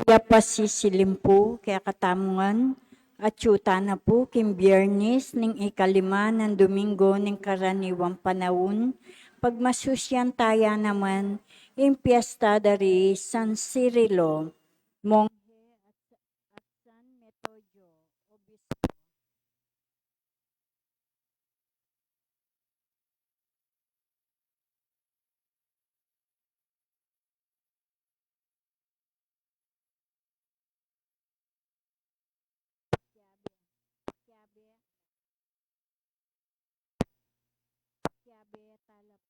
Ya pasisilimpu kaya katamungan at yuta na po kim Biyernes ning ikalima ng Domingo ning karaniwang panahon pagmasusyan taya naman in Piesta dari San Cirilo Monghe at San Metodio Obispo. Kiabe talap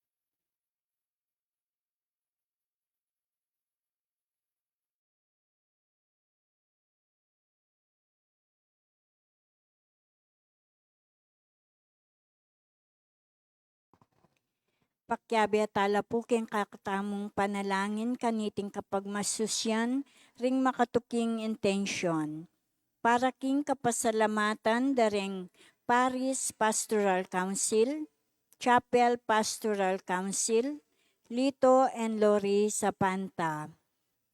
Pakyabe tala po ken kakatamong panalangin kaniting kapag masusyan ring makatuking intention. Para king kapasalamatan daring Paris Pastoral Council, Chapel Pastoral Council, Lito and Lori Sapanta.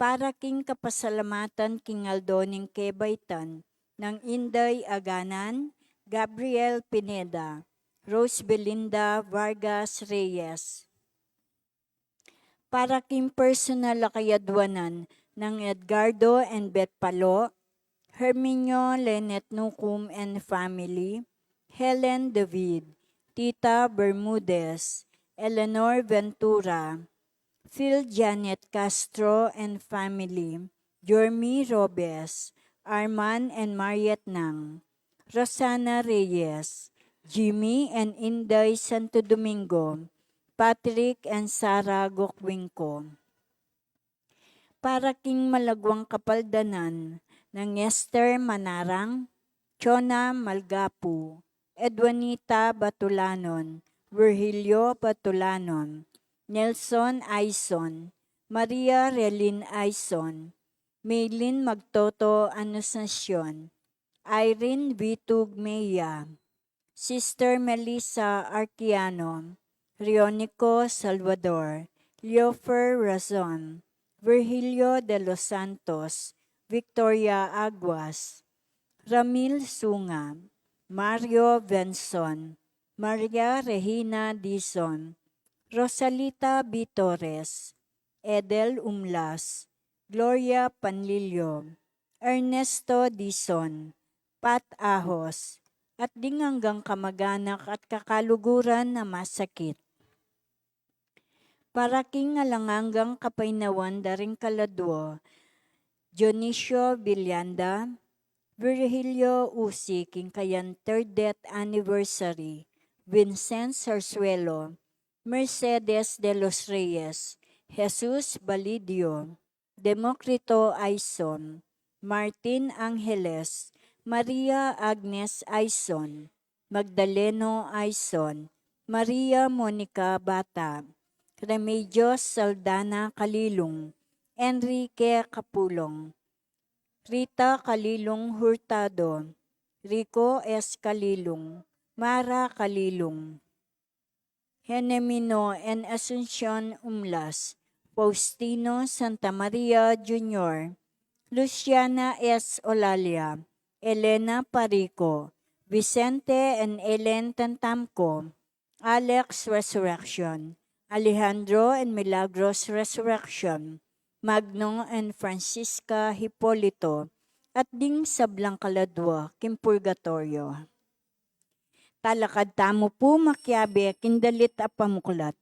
Para king kapasalamatan king Aldoning Kebaytan ng Inday Aganan, Gabriel Pineda, Rose Belinda Vargas Reyes. Para king personal lakayadwanan ng Edgardo and Beth Palo, Herminio Lenet Nucum and family, Helen David, Tita Bermudez, Eleanor Ventura, Phil Janet Castro and family, Jeremy Robes, Arman and Mariet Nang, Rosana Reyes, Jimmy and Inday Santo Domingo, Patrick and Sarah Gokwingko. Para king malagwang kapaldanan ng Esther Manarang, Chona Malgapu, Edwanita Batulanon, Virgilio Batulanon, Nelson Aison, Maria Relin Aison, Maylin Magtoto Anunciacion, Irene Vitug Meya, Sister Melissa Arquiano, Rionico Salvador, Leofer Razon, Virgilio de los Santos, Victoria Aguas, Ramil Sunga, Mario Benson, Maria Regina Dizon, Rosalita B. Torres, Edel Umlas, Gloria Panlilio, Ernesto Dizon, Pat Ahos, at dinganggang kamag-anak at kakaluguran na masakit. Para king alanganggang kapainawan daring kaladwo, Dionisio Villanda, Virgilio Usi king kayan 3rd death anniversary, Vincent Sarsuelo, Mercedes de los Reyes, Jesus Balidio, Democrito Aison, Martin Angeles, Maria Agnes Aison, Magdaleno Aison, Maria Monica Bata, Remedios Saldana Kalilong, Enrique Capulong, Rita Kalilong Hurtado, Rico S. Kalilong, Mara Kalilong, Henemino and Asuncion Umlas, Faustino Santa Maria Jr., Luciana S. Olalia, Elena Parico, Vicente and Ellen Tantamco, Alex Resurrection, Alejandro and Milagros Resurrection, Magno and Francisca Hipolito, at ding sablang kaladwa, Kim Purgatorio. Talakad tamo po makyabe, kindalit a pamuklat.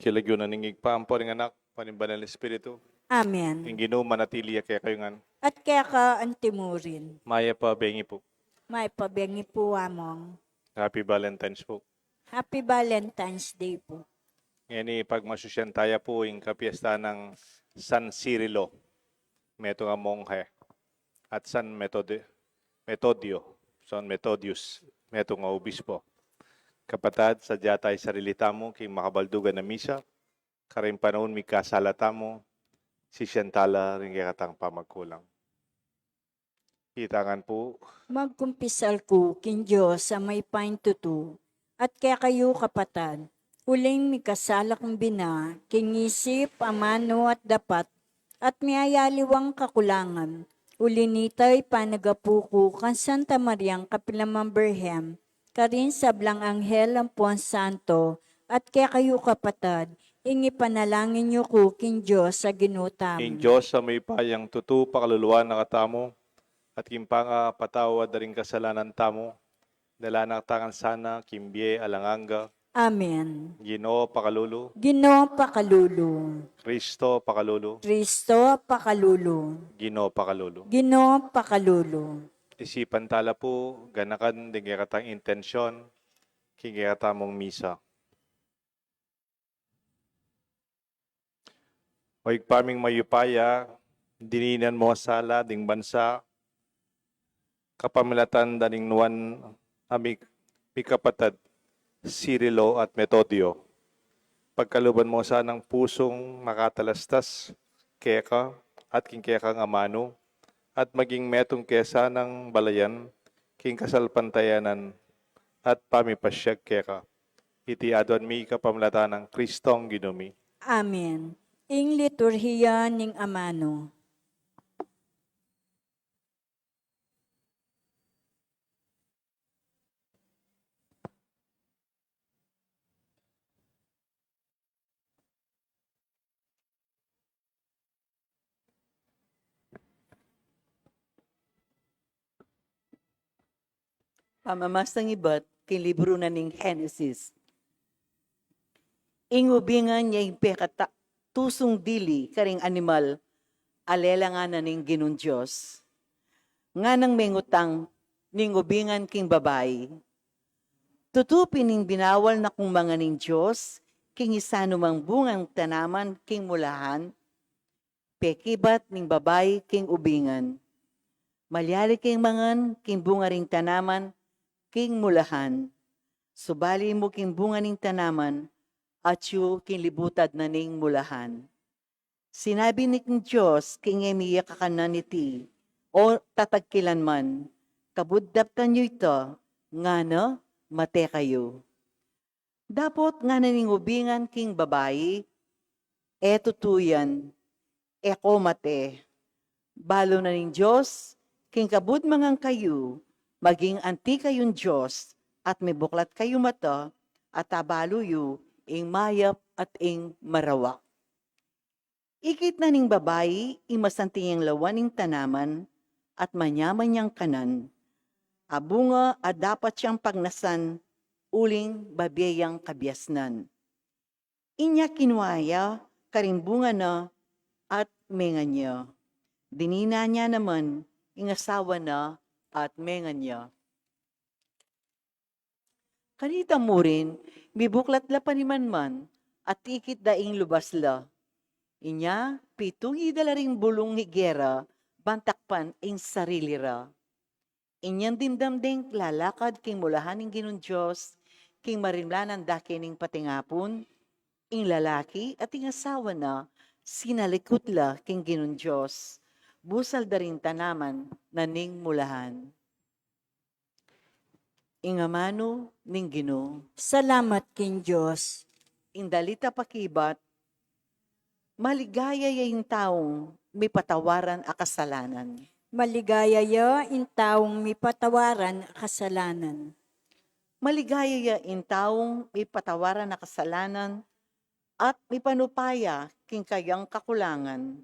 Kilagyo na ningig pa ang poring anak, panimbanal ng Espiritu. Amen. Ang Ginoo manatili kaya kayo nga. At kaya ka antimurin. Maya pa bengi po. May pabengi po among. Happy Valentine's po. Happy Valentine's Day po. Ngayon pagmasusyan tayo po yung kapiesta ng San Cirilo, meto nga monghe, at Metodio, San Metodius, meto nga obispo. Kapatad, sadya tayo sarilita mo, king makabaldugan na misa, karing panahon mi kasalata mo, si Shantala rin katang pamagkulang. Kitangan po, Magkumpisal ko kin Diyos sa may paintutu, at kaya kayo kapatad, uling mi kasala kong bina, kingisip, amano at dapat, at miayaliwang kakulangan. Ulinitay panagapuko kan Santa Mariang Kapilamang Berhem, karin sablang anghel ang Puan Santo, at kaya kayo kapatad, ingi panalangin niyo ko kin Diyos sa ginutam. in Diyos sa may payang tutu, pakaluluan na katamo, at kimpanga patawad na rin kasalanan tamo, dala tangan sana, kimbye, alanganga, Amen. Ginoo pakalulu, Ginoo pakalulu. Kristo pakalulu, Kristo pakalulu. Ginoo pakalulu. Ginoo pakalulu. Isipan tala po, ganakan din katang intensyon, kingata mong misa. O paming mayupaya, dininan mo sala, ding bansa, kapamilatan daning nuwan, amig pikapatad, Cirilo at Metodio. Pagkaluban mo sa ng pusong makatalastas, keka at kingkekang amano, at maging metong kesa ng balayan, king kasalpantayanan, at pamipasyag keka. Iti adwan mi kapamilatan ng Kristong ginumi. Amen. Ing liturhiya ning amano. Pamamasang ibat, kin libro na ning Genesis. Ingubingan niya yung pekata, tusong dili, karing animal, alela nga na ning ginun Diyos. Nga nang mengutang, ning ubingan king babae. Tutupin ning binawal na kung mga ning Diyos, king isano mang bungang tanaman king mulahan, pekibat ning babae king ubingan. Malyari king mangan, king bunga ring tanaman, king mulahan. Subali mo king bunga ning tanaman, at yu king libutad na ning mulahan. Sinabi ni king Diyos, king emiya kakanan niti, o tatagkilan man, kabuddaptan nyo ito, nga na, mate kayo. Dapot nga na ning ubingan king babae, eto tuyan, eko mate. Balo na ning Diyos, king kabud mangang kayo, maging anti kayong Diyos, at may buklat kayo mata, at tabalo yu, ing mayap at ing marawak. Ikit na ning babae, imasanting lawan ning tanaman, at manyaman niyang kanan. Abunga at dapat siyang pagnasan, uling babiyang kabiasnan. Inya kinuaya, karimbunga na, at menga niya. Dinina niya naman, ingasawa na, at menga niya. Kanita mo rin, bibuklat la panimanman, at ikit daing lubasla. Inya, pitong idala ring bulong higera, bantakpan ing sarili ra. Inyan dimdamding lalakad king mulahan ing ginun Diyos, king marimlanan dakining patingapon, ing lalaki at ing asawa na, sinalikot la king ginun Diyos, busal da ring tanaman na ning mulahan. Ing amano ning Ginoo, Salamat king Diyos. ing dalita pakibat, maligaya yung taong may patawaran a kasalanan. Maligaya ya in taong may patawaran a kasalanan. Maligaya yung taong may patawaran na kasalanan at may panupaya king kayang kakulangan.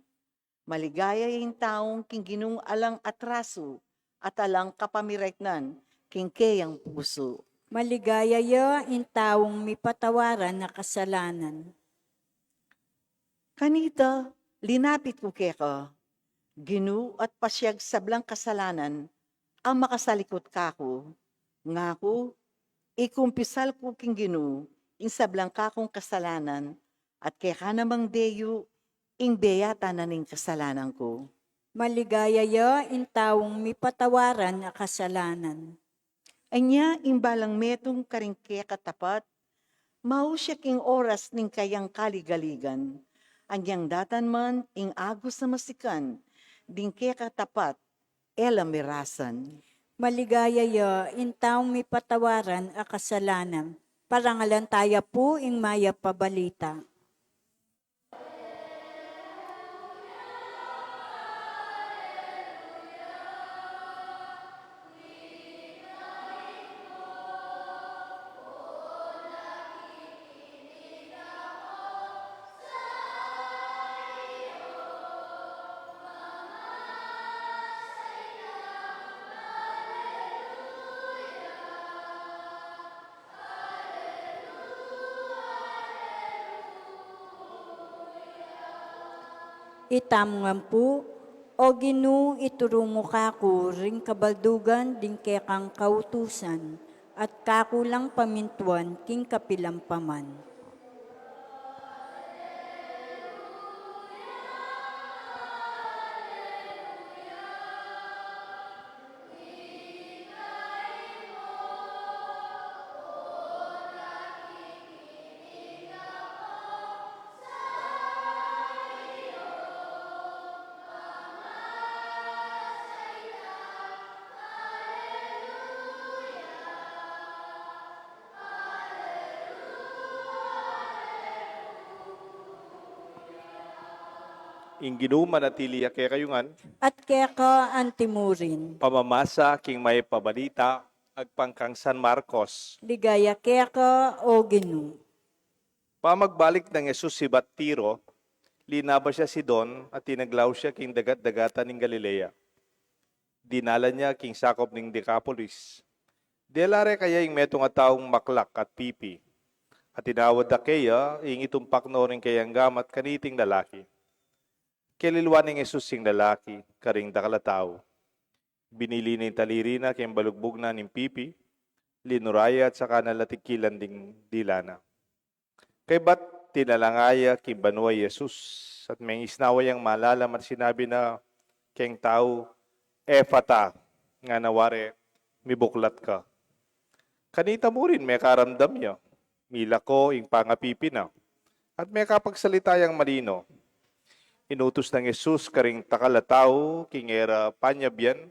Maligaya yung taong king ginung alang atraso at alang kapamireknan king kayang puso. Maligaya ya in taong may patawaran na kasalanan. Kanita, linapit ko keka, ginu at pasyag sablang kasalanan, ang makasalikot kako, nga ko, ikumpisal ko king Ginoo, ing sablang kakong kasalanan, at kaya ka namang deyo, ing beyata na ning kasalanan ko. Maligaya ya in taong mi patawaran a kasalanan. Anya, imbalang metong karing kaya katapat, mao siya king oras ning kayang kaligaligan. Anyang datan man, ing agos na masikan, ding kaya katapat, ela mirasan. Maligaya ya in taong mi patawaran a kasalanan. Parangalan tayo po ing maya pabalita. Itamungan po, o Ginoo iturungo kako ring kabaldugan din kang kautusan, at kakulang pamintuan king kapilampaman. Ing Ginoo manatili kaya kayungan, At kaya ka antimurin. pamamasa king may pabalita, agpangkang San Marcos. Ligaya kaya ka, o Ginoo. Pamagbalik ng Jesus si Batiro, linaba siya si Don at tinaglaw siya king dagat-dagatan ng Galilea. Dinala niya king sakop ng Decapolis. Delare kaya ing metong taong maklak at pipi. At tinawad da kaya ing itumpak no rin kayang gamat kaniting lalaki. Kililwa ng Jesus sing lalaki, karing dakalataw. Binili ng taliri na kayang balugbog na ng pipi, linuraya at saka nalatikilan ding dilana. Kay ba't tinalangaya king banuay Jesus at may isnaway ang malalam at sinabi na keng tao, Efata, nga nawari, mibuklat ka. Kanita mo rin may karamdam niya, mila ko ing pangapipi na, at may kapagsalita yang malino. Inutos ng Jesus karing takalataw, king era panyabyan.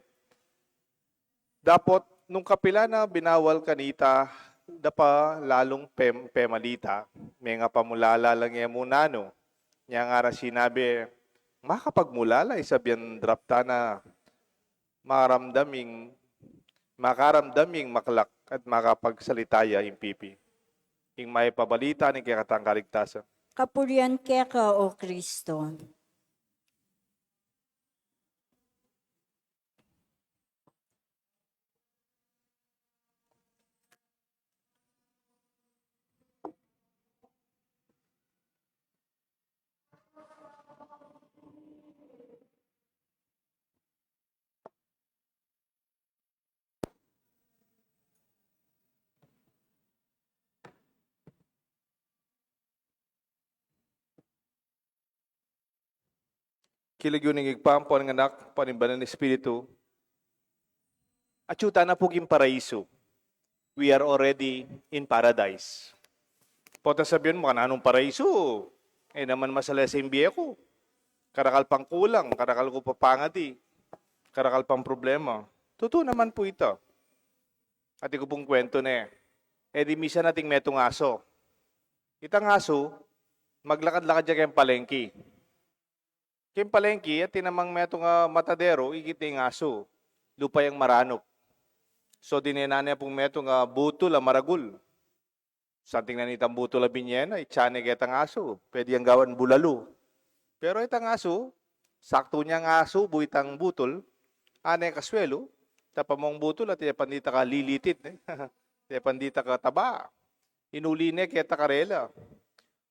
Dapot, nung kapila na binawal kanita, dapa lalong pemalita, may nga pamulala lang yan muna no. Niya nga ra sinabi, makapagmulala, isabihan drapta na makaramdaming maklak at makapagsalitaya yung pipi. Ing may pabalita ni kaya katang kaligtasan. Kapurian kaya ka, o Kristo. Kilig yun ng igpampo ng anak, panimbanan ng Espiritu. Achuta na po king paraiso. We are already in paradise. Pota sabihin mo, kananong paraiso? Eh naman masala sa imbiye ko. Karakal pang kulang, karakal ko papangati. Karakal pang problema. Totoo naman po ito. At ko pong kwento na eh. Di misa nating metong aso. Itang aso, maglakad-lakad dyan kayong palengki. Kayong palengki, at tinamang metong matadero, ikiting aso. Lupa yung maranop. So dinenanya pong metong butol, maragul. Santing na nitang butol binyena, itsyane kitang aso. Pwede yung gawan bulalo. Pero itang aso, sakto niyang aso, buitang butol, ane kaswelo, tapamong butol at pandita ka lilitit. Pandita ka taba. Inuline kita karela.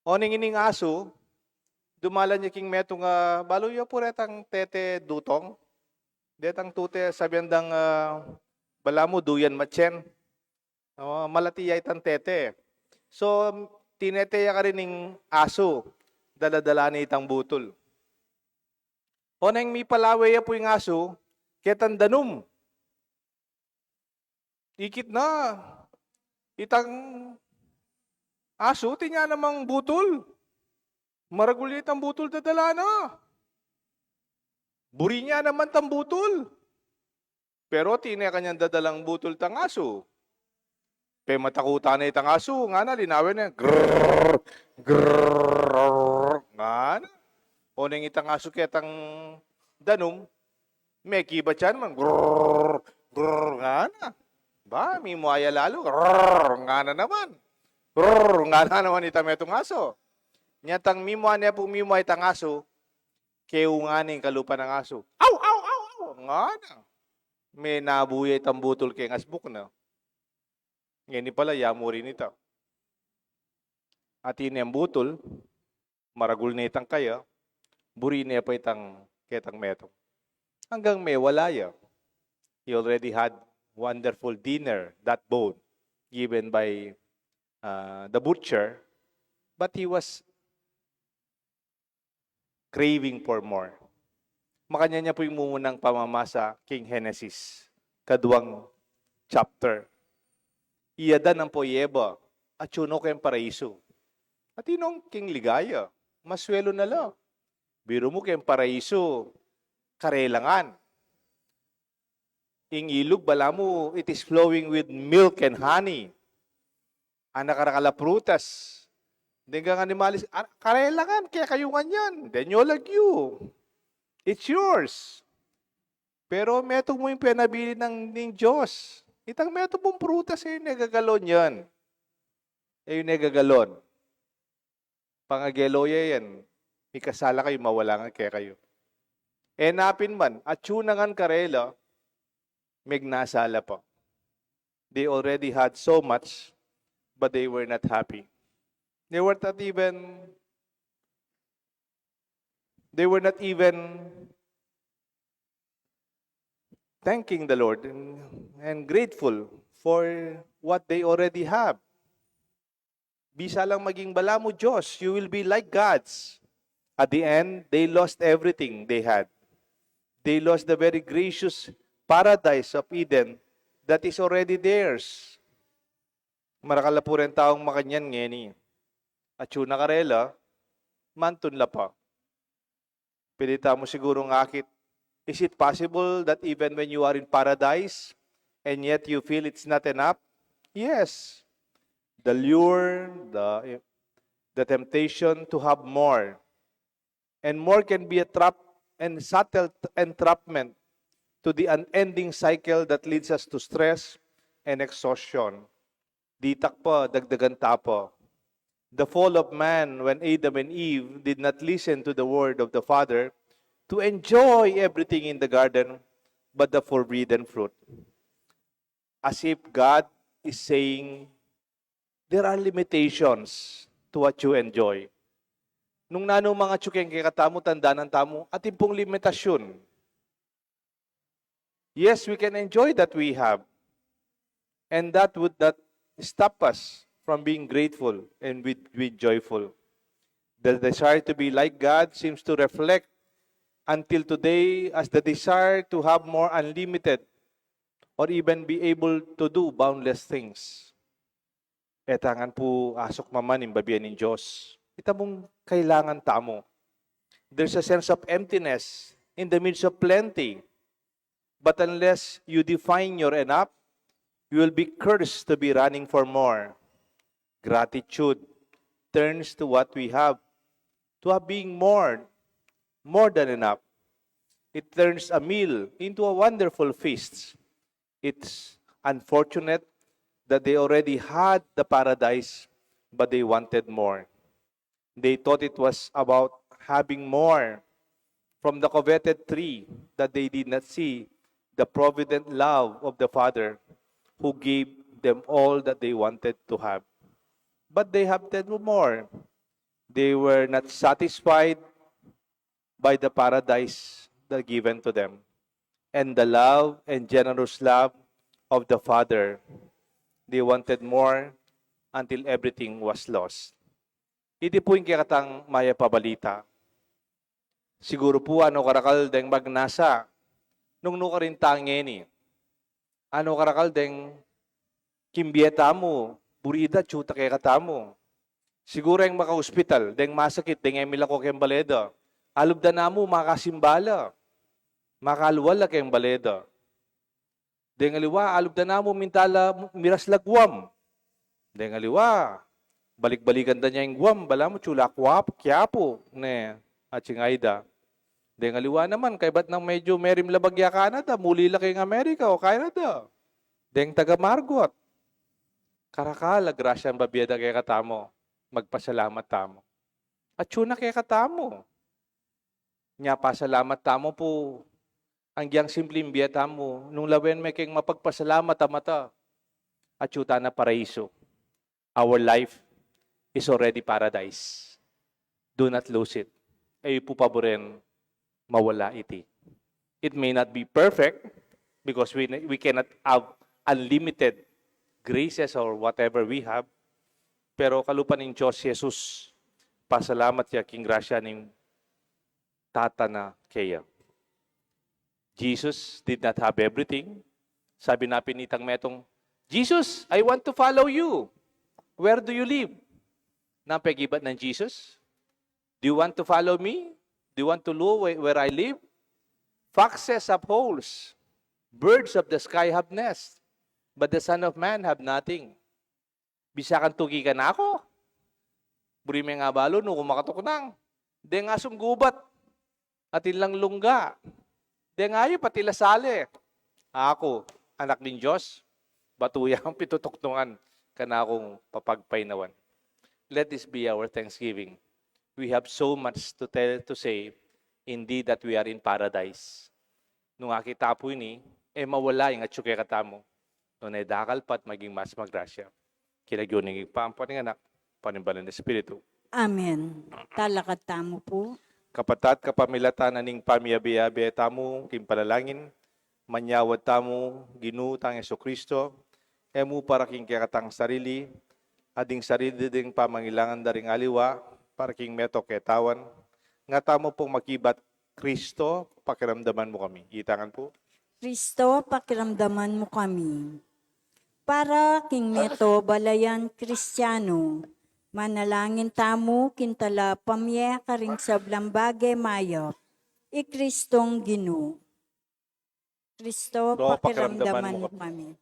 Oning ining aso, dumala niya king metong baluyo po retang tete dutong. Detang tute sabiandang balamu duyan matchen. Malatiyay tan tete. So, tineteya ka rin ng aso. Daladala ni itang butol. O nang mi palaway po yung aso, ketan danum. Ikit na. Itang aso, tinya namang butol. Maragulit ang butol dadala na. Buri niya naman tang butol. Pero tinya kanyang dadalang butol tang aso. Pe matakutan na itang aso, nga na, linawin na. Grrrr, grrrr, nga na. O nang itang aso ketang danum, may kiba tiyan man. Grrrr, grrrr, nga na. Ba, may muaya lalo. Grrrr, nga na naman. Grrrr, nga na naman itametong aso. Nyatang mimwa niya po mimwa itang aso, keunganing kalupa ng aso. Aw, aw, aw, aw, nga na. May nabuya itang butol kay ngasbuk na. Ngayon pala, yamo rin ito. At ini ang butol, maragul na itang kaya, buri niya pa itang ketang metong. Hanggang may walaya. He already had wonderful dinner, that bone, given by the butcher, but he was craving for more. Makanya niya po yung mumunang pamamasa King Genesis, kaduwang chapter. Iyadan ang poyeba at yuno kayong paraiso. At inong King Ligaya, maswelo na lang. Biro mo kayong paraiso, karelangan. Ing ilog, bala mo, it is flowing with milk and honey. Anak karakala prutas. Hindi kang animalis, karelangan, kaya kayo ganyan. Then you like you. It's yours. Pero metong mo yung pinabili ng Diyos. Itang meto pong prutas yung nagagalon yan. Yung nagagalon. Pangageloya yan. Ikasala kayo, mawala nga kaya kayo. Napin man, at yunangan karela, mignasala pa. They already had so much, but they were not happy. They were not even thanking the Lord and grateful for what they already have. Bisa lang maging bala mo, Diyos, you will be like gods. At the end, they lost everything they had. They lost the very gracious paradise of Eden that is already theirs. Marakala po rin taong makanyan ngeni. At yun nakarela, mantun la pa. Pilita mo siguro ngakit. Is it possible that even when you are in paradise and yet you feel it's not enough? Yes. The lure, the temptation to have more. And more can be a trap and subtle entrapment to the unending cycle that leads us to stress and exhaustion. Ditak pa, dagdagan tapa. The fall of man when Adam and Eve did not listen to the word of the Father to enjoy everything in the garden but the forbidden fruit. As if God is saying, there are limitations to what you enjoy. Nung nanong mga tsukeng kikatamo, tanda ng tamo, ating pong limitasyon. Yes, we can enjoy that we have. And that would not stop us from being grateful and with joyful. The desire to be like God seems to reflect until today as the desire to have more unlimited or even be able to do boundless things. Etangan po asok maman ng babiyan ng Diyos. Ita mong kailangan tamo. There's a sense of emptiness in the midst of plenty. But unless you define your enough, you will be cursed to be running for more. Gratitude turns to what we have, to have being more than enough. It turns a meal into a wonderful feast. It's unfortunate that they already had the paradise, but they wanted more. They thought it was about having more from the coveted tree that they did not see the provident love of the Father who gave them all that they wanted to have. But they have more. They were not satisfied by the paradise that given to them. and the love and generous love of the Father. They wanted more until everything was lost. Iti po yung kikatang maya pabalita. Siguro po ano karakal deng magnasa nung nuka rin tangeni. Ano karakal deng kimbieta mo, burida, chuta kaya katamo. Siguro yung maka-hospital, deng masakit, deng emila ko kayong baleda. Alubda na mo, makasimbala. Makaluwala kayong baleda. Deng aliwa, alubda na mo, mintala, miras lagwam. Deng aliwa, balik-balikan da niya yung guwam, bala mo, chula, kiapo, ne, at singayda. Deng aliwa naman, kay ba't nang medyo merim labagya Canada, muli laki ng Amerika o Canada. Deng taga Margot. Karakala, grasya ang babiyada kay katamo. Magpasalamat tamo. At yun na kay katamo. Nya pasalamat tamo po. Ang giyang simpleng biyata mo. Nung lawen may kayong mapagpasalamat amata. At yuta na paraiso. Our life is already paradise. Do not lose it. Ay po paboren mawala iti. It may not be perfect because we cannot have unlimited graces or whatever we have. Pero kalupan ng Diyos Jesus, pasalamat ya king grasya ng tata na kaya. Jesus did not have everything. Sabi na pinitang metong, Jesus, I want to follow you. Where do you live? Napagibat ng Jesus? Do you want to follow me? Do you want to know where I live? Foxes have holes. Birds of the sky have nests. But the Son of Man have nothing. Bisakan tugi ka na ako. Buri may nga balo, no, kumakatok nang. De nga sumgubat. At ilang lungga. De nga yun, pati lasale. Ako, anak ng Diyos, batuyang pitutoktungan ka na akong papagpainawan. Let this be our thanksgiving. We have so much to tell, to say, indeed that we are in paradise. Nung akita po ini, mawala yung atsuke katamo. Nung naidakal pat maging mas magrasya. Kilagyo ng ipampan ng anak, panimbalan ng Espiritu. Amen. Talakat tamo po. Kapatat kapamilatan aning pamiyabi-yabi tamo, kimpalalangin, manyawad tamo, ginutang Yeso Kristo, emu para king kakatang sarili, ading sarili ding pamangilangan daring aliwa, para king meto ketawan, nga tamo pong makibat Kristo, pakiramdaman mo kami. Itangan po. Kristo, pakiramdaman mo kami. Para king meto balayan Kristiyano, manalangin tamo kintala pamye karing sablang bagay mayop, Kristong Ginoo. Kristo, So, pakiramdaman mo kami.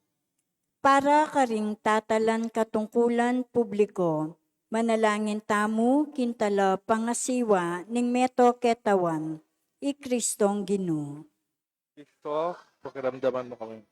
Para karing tatalan katungkulan publiko, manalangin tamo kintala pangasiwa ning meto ketawan, Kristong Ginoo. Kristo, pakiramdaman mo kami.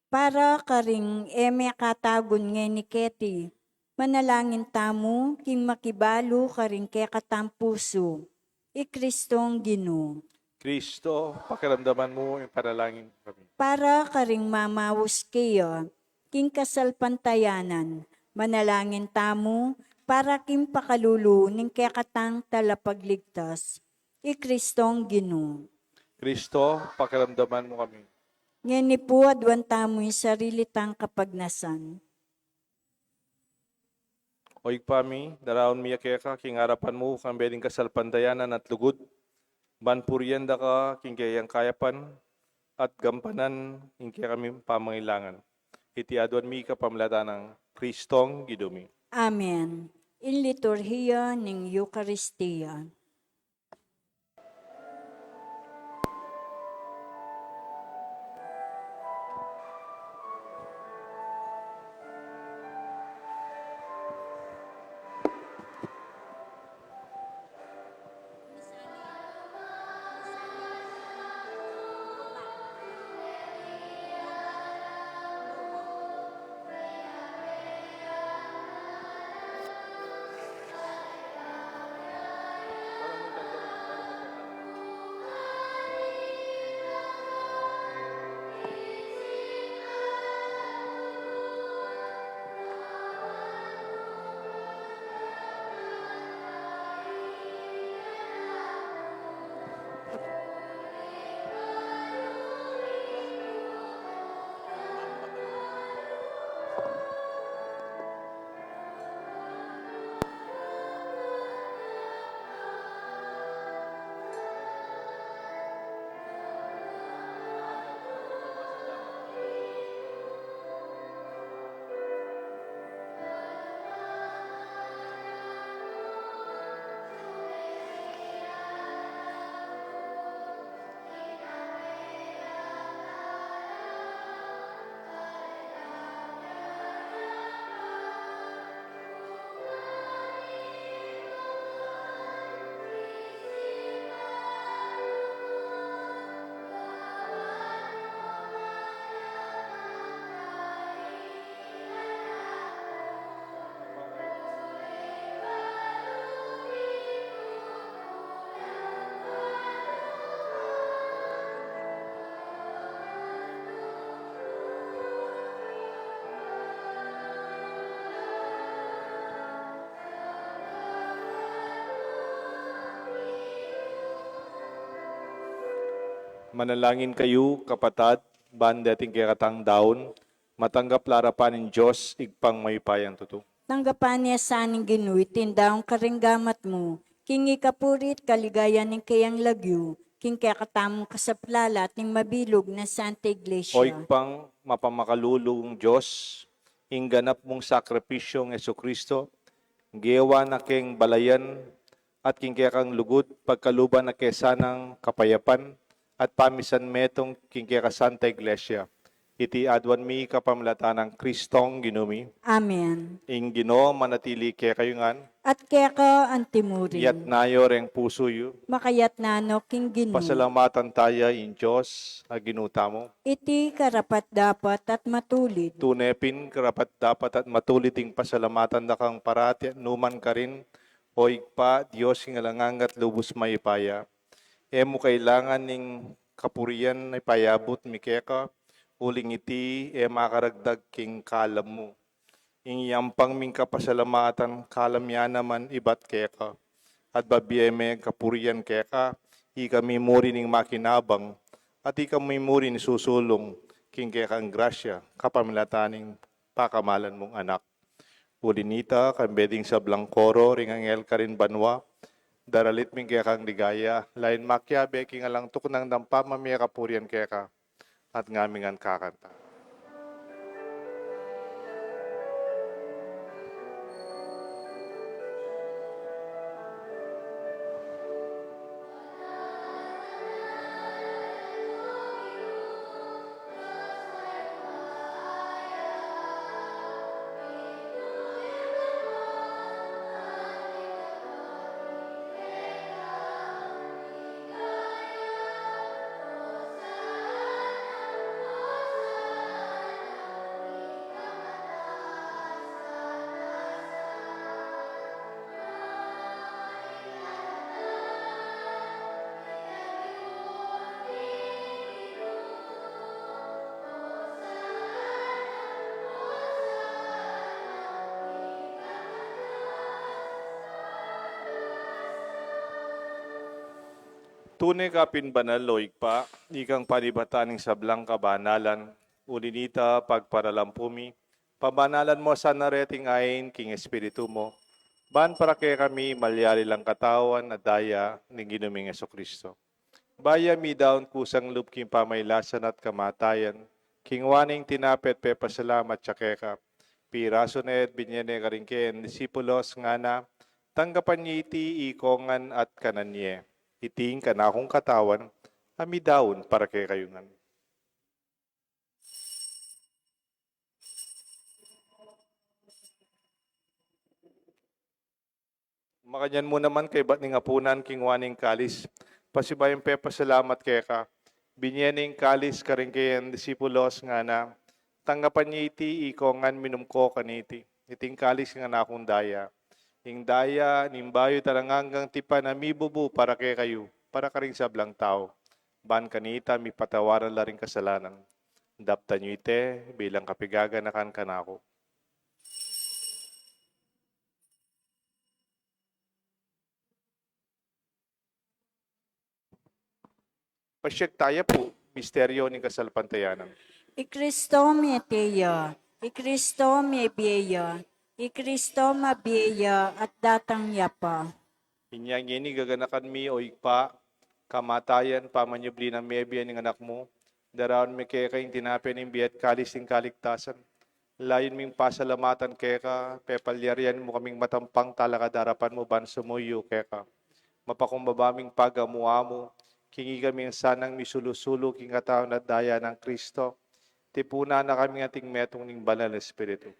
Para karing eme katagon nga ni Keti, manalangin tamo king makibalo karing kekatampuso, Kristong Ginoo. Kristo, pakiramdaman mo yung panalangin kami. Para karing mamawos kayo, king kasalpantayanan, manalangin tamo para king pakalulu ning kekatang talapagligtas, Kristong Ginoo. Kristo, pakiramdaman mo kami. Ngayon ni po adwan tamo yung sarili tang kapagnasan. Oy pami, daraon miya kaya king harapan mo, kang beling kasalpandayanan at lugod. Banpuryan da ka, king kayang kayapan, at gampanan, king kaya kami pamangailangan. Iti adwan mi ka pamlata ng Kristong Gidumi. Amen. In liturhiya ning Eucharistia. Manalangin kayo, kapatad, ban dating kaya katang daon, matanggap larapan ng Diyos, igpang may payang tuto. Tanggapan niya sa aning ginuit, tindaong karinggamat mo. Kingi kapurit, kaligayan ng kayang lagyo. King kaya katamong kasaplala at ning mabilog na Santa O Iglesia. igpang mapamakalulong Diyos, ingganap mong sakripisyong Yesu Kristo, giyawa na keng balayan at king kaya kang lugod, pagkaluban na kesanang kapayapan, at pamisan metong king kaya ka Santa Iglesia. Iti adwan mi kapamlatan ng Kristong ginumi, Amen. ing Ginoo manatili kaya kayungan, At kaya ka antimurin. yat nayo reng puso yu, Makayat nano king ginu. pasalamatan tayo in Diyos, aginuta mo. Iti karapat dapat at matulid. Tunepin, karapat dapat at matuliting pasalamatan na kang parati at numan ka rin, o igpa, Diyos ng alangangat lubos maipaya. Emo kailangan ning kapurian na ipayabot mikeka, uling iti makaragdag king kalam mo. Ing yampang ming kapasalamatan, kalam ya naman ibat keka. At babiyeme kapurian keka, ika mimuri ning makinabang, at ika mimuri ni susulong, king keka ang grasya, kapamilataning pakamalan mong anak. Ulinita, kambeding sa Blancoro, ringangel ka rin banwa, daralit ming kaya kang ligaya, lain makyabe, king alang tuknang dampa, mamaya kapurian kaya ka, at ngamingan kakanta. Tunay ka pinbanaloy pa, ikang panibataning sablang kabanalan, ulinita pagparalampumi, pabanalan mo sa nareting ayin king espiritu mo, ban para kay kami malyari lang katawan at daya ng ginuming Kristo. Baya mi daon kusang loob king pamaylasan at kamatayan, king waning tinapet pepasalamat tsakeka, piraso na et binyene karingken, disipulos nga na, tanggapan niya iti ikongan at kananye. Iting kanakong katawan, ami daon para kay kayungan. Makanyan mo naman kay ba't ning apunan king waning kalis, pasibayang salamat kay ka, binyening kalis karing kayan disipulos nga na, tanggapan niya iti ikongan minumko kaniti, iting kalis nga nakong daya. Ing daya, nimbayo talangangang tipan na mibubu para kay kayo, para karing sablang tao. Ban kanita, mi patawaran la ring kasalanan. Dapta nyo ite, bilang kapigaga na kan kanako. Pasyek tayo po, misteryo ng kasalpantayanan. Ikristo mi teya, Ikristo mi biya, Ikristo mabiya at datang yapa. Inyang ini gaganakan mi o igpa, kamatayan, pamanyubli ng mebya ng anak mo, daraon mi kaya kayong tinapin ng biyat kalis ng kaligtasan. Layon ming pasalamatan kaya ka, pepalyarian mo kaming matampang talakadarapan mo, banso mo yu kaya ka. Mapakumbabaming pagamuha mo, kingi kami ang sanang misulusulo, king katawan at daya ng Kristo. Tipuna na kami ating metong ning banal na Espiritu.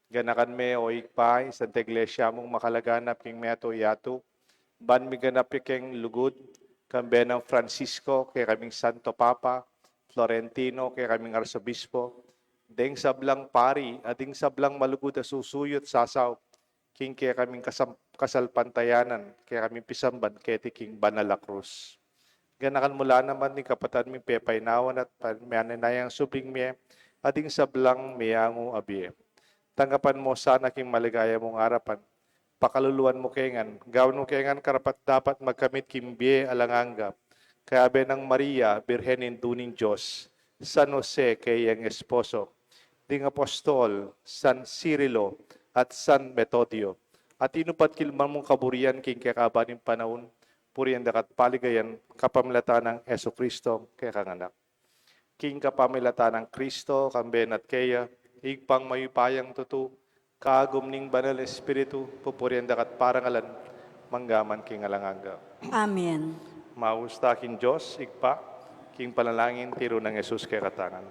Ganakan me o ikpay, Santa Iglesia mong makalaganap king meto yato, ban mi ganap keng lugod, kambe ng Francisco, kay kaming Santo Papa, Florentino, kay kaming Arsobispo, deng sablang pari, ating sablang malugod na susuyot sasaw, king kay kaming kasalpantayanan, kay kaming pisamban, kay king Banala Cruz. Ganakan mula naman ni kapatad mi pepaynawan at mananayang subing mi, ating sablang miyango abie. Tanggapan mo sana king maligaya mong harapan. Pakaluluan mo kengan. Gawin mo kengan karapat dapat magkamit kimbie alanganggap. kay Ave ng Maria, Birhenin Duning Diyos, San Jose, kay ang esposo, ding apostol, San Cirilo, at San Metodio. At inupat kilman mong kaburian, king kakabaning panahon, puriyan dakat paligayan, kapamilatan ng Yesu Kristo, kay kanganak. King kapamilatan ng Kristo, kamben at kaya, igpang mayupayang tutu, kaagum ning banal espiritu, pupuriyan dakat parangalan, manggaman king alanganga. Amen. Mausta king Diyos, igpa, king panalangin, tiro ng Jesus kay katangan.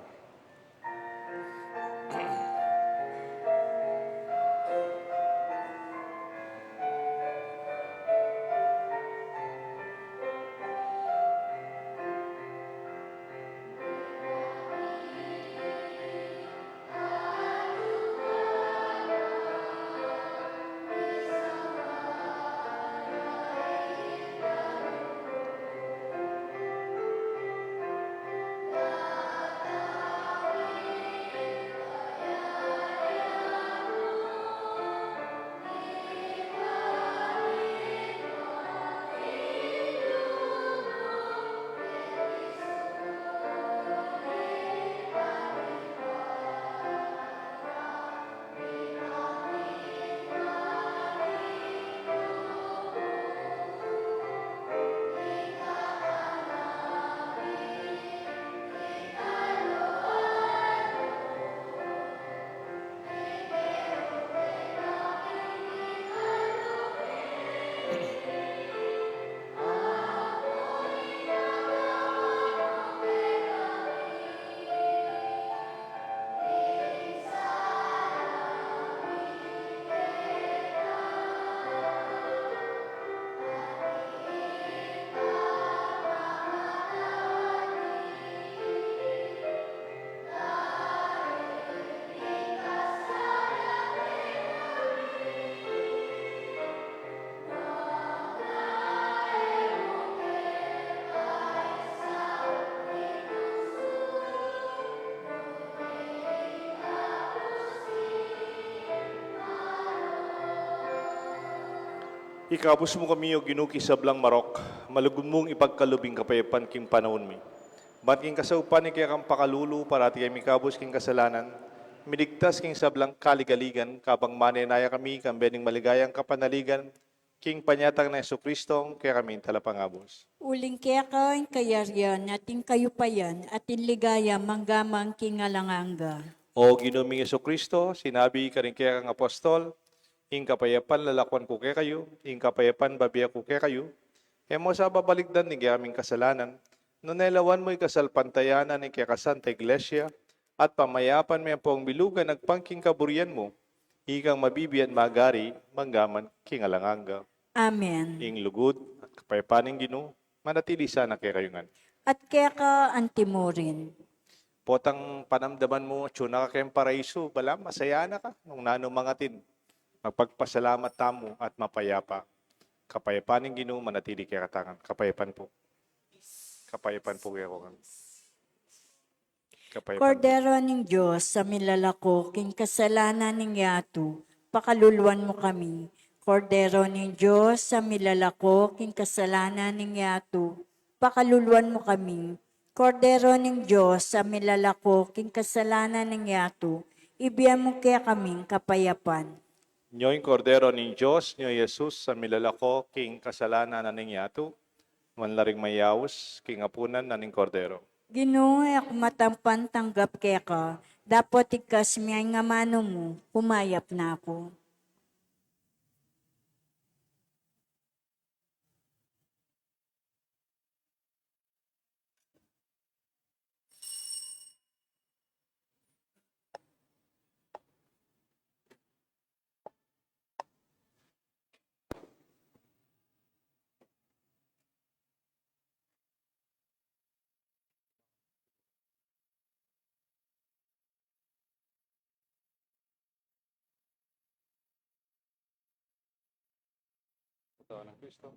Ikabos mo kami o ginuki sa blang marok, malugod mong ipagkalubing kapayapan king panahon mi. Ba't king kasaupan ni kaya kang pakalulu para ti kami kabos king kasalanan, midigtas king sablang kaligaligan, kapang manenaya kami, kambening maligayang kapanaligan, king panyatang na Jesucristo, kaya kami talapangabos. Uling kaya ka kayaryan, ating kayupayan, ating ligaya, manggamang kingalanganga. O ginuming Jesucristo, sinabi ka rin kaya kang apostol, ing kapayapan lalakwan ko kaya kayo, ing kapayapan babiya ko kaya kayo, mo sa babaligdan ni aming kasalanan, no nailawan mo'y kasalpantayanan ni kaya kasanta iglesia, at pamayapan may pong bilugan nagpangking kaburian mo, ikang mabibiyan magari, manggaman kingalanganga. Amen. Ing lugod at kapayapaning Ginoo, manatili sana kaya kayungan. At kaya ka antimurin. Potang panamdaman mo, tiyuna ka kayong paraiso, bala, masaya na ka, nung nanumangatin. Magpagpasalamat tamo at mapayapa. Kapayapan ng Ginoo, manatili kaya katangan. Kapayapan po. Kapayapan po kaya ko. Kapayapan po. Kordero ng Diyos, sa milalako, king kasalanan ng yato, pakaluluan mo kami. Kordero ng Diyos, sa milalako, king kasalanan ng yato, pakaluluan mo kami. Kordero ng Diyos, sa milalako, king kasalanan ng yato, ibiyan mo kaya kaming kapayapan. Nyo'y kordero ng Diyos, nyo Jesus, sa milalako, king kasalanan na ning yato, manlaring mayawos, king apunan na ning kordero. Ginoo, ako matampan tanggap kaya ka, dapat ikas miyay nga mano mo, pumayap na ako. Ito ng Kristo.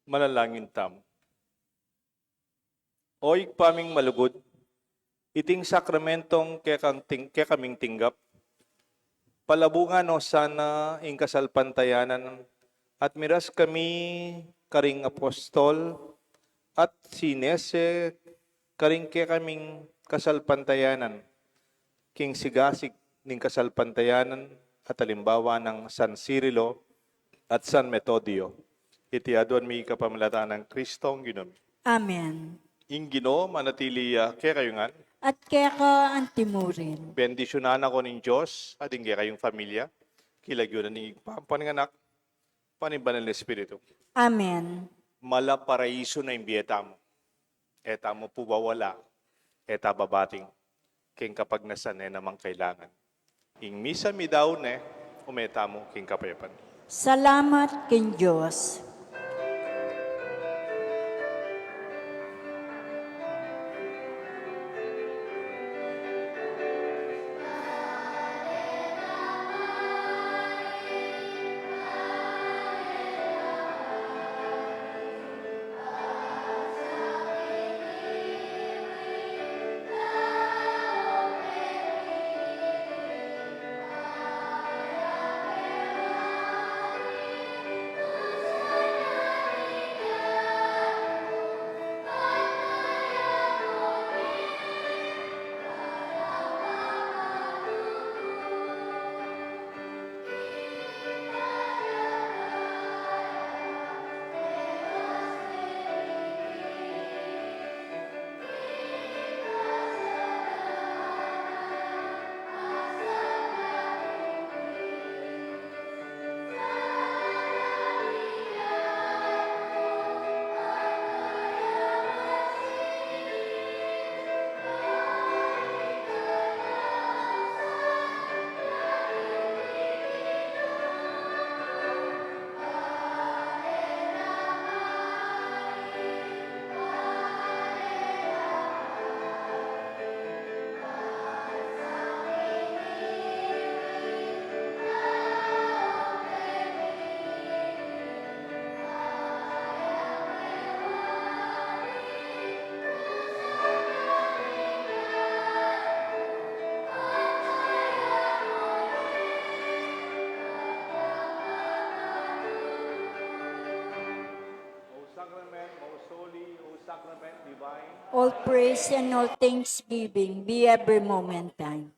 Manalangin tam. Oy paming malugod, iting sakramentong kaya kaming tinggap, palabungan o sana ing kasalpantayanan at miras kami karing apostol at sinese karing kaya kaming kasalpantayanan, king sigasig ning kasalpantayanan at halimbawa ng San Cirilo at San Metodio. Iti aduan mi kapamalataan ng Kristong Ginoo. Amen. Ing Ginoo manatili kaya kayo nga. At kaya ka antimurin. Bendisyonan ako ng Diyos at kaya kayong familia. Kilagyo na ni paninganak, panibanal na Espiritu. Amen. Mala paraiso na imbiyeta mo. Eta mo po wala. Eta babating. King kapag nasanay namang kailangan. Ing misa mi daw ne, umeta mo king kapayapan. Salamat king Diyos. All praise and all thanksgiving be every moment time.